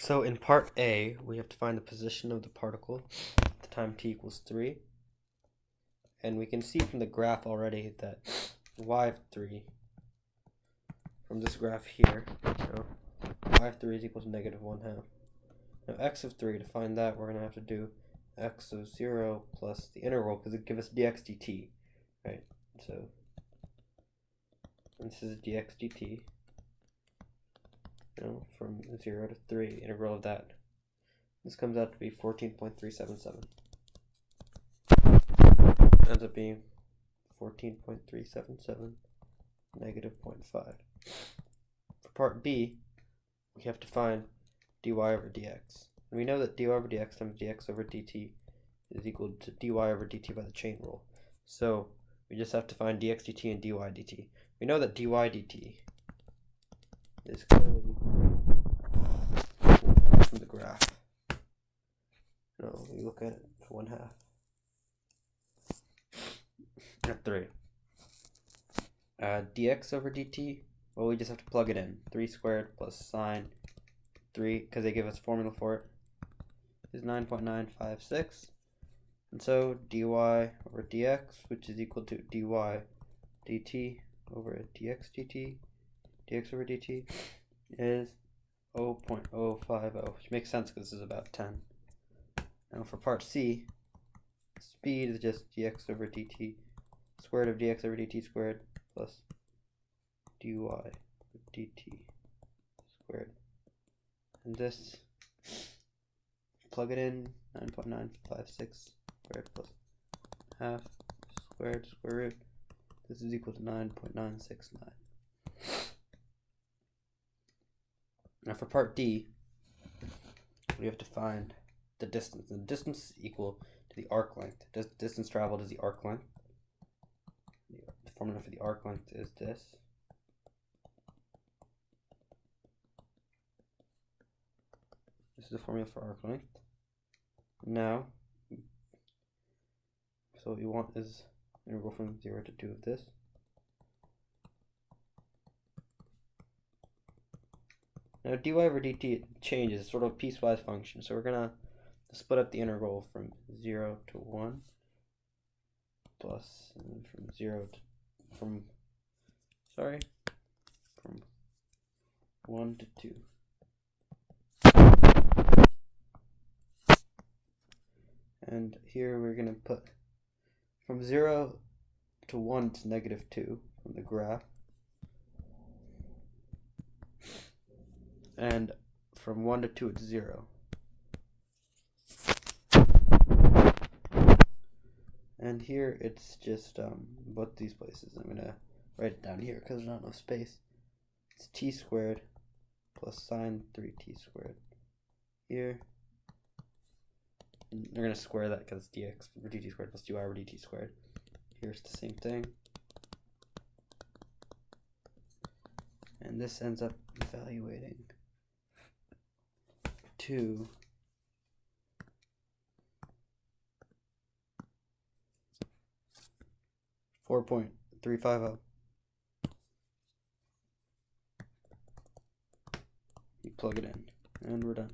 So in part A, we have to find the position of the particle at the time t equals 3. And we can see from the graph already that y of 3, from this graph here, y of 3 is equal to negative 1/2. Now x of 3, to find that, we're going to have to do x of 0 plus the integral, because it gives us dx dt, right? So this is dx dt, from 0 to 3, integral of that. This comes out to be 14.377. Ends up being 14.377 negative 0.5. For part B, we have to find dy over dx. And we know that dy over dx times dx over dt is equal to dy over dt by the chain rule. So we just have to find dx dt and dy dt. We know that dy dt is clearly from the graph. No, we look at it for 1/2. At 3. Dx over dt, well, we just have to plug it in. 3 squared plus sine 3, because they give us a formula for it, is 9.956. And so dy over dx, which is equal to dy dt over dx dt, dx over dt, is 0.050, which makes sense because this is about 10. Now for part C, speed is just dx over dt squared of dx over dt squared plus dy over dt squared. And this, plug it in, 9.956 squared plus half squared square root. This is equal to 9.969. Now for part D, we have to find the distance. And the distance is equal to the arc length. Distance traveled is the arc length. The formula for the arc length is this. This is the formula for arc length. Now, so what we want is integral from 0 to 2 of this. Now dy over dt changes, it's sort of a piecewise function, so we're going to split up the integral from 0 to 1 plus, and from 0 to, from 1 to 2. And here we're going to put from 0 to 1 to negative 2 from the graph. And from 1 to 2 it's 0. And here it's just both these places. I'm going to write it down here because there's not enough space. It's t squared plus sine 3t squared here. And they're going to square that because it's dx over dt squared plus dy over dt squared. Here's the same thing. And this ends up evaluating to 4.350. You plug it in, and we're done.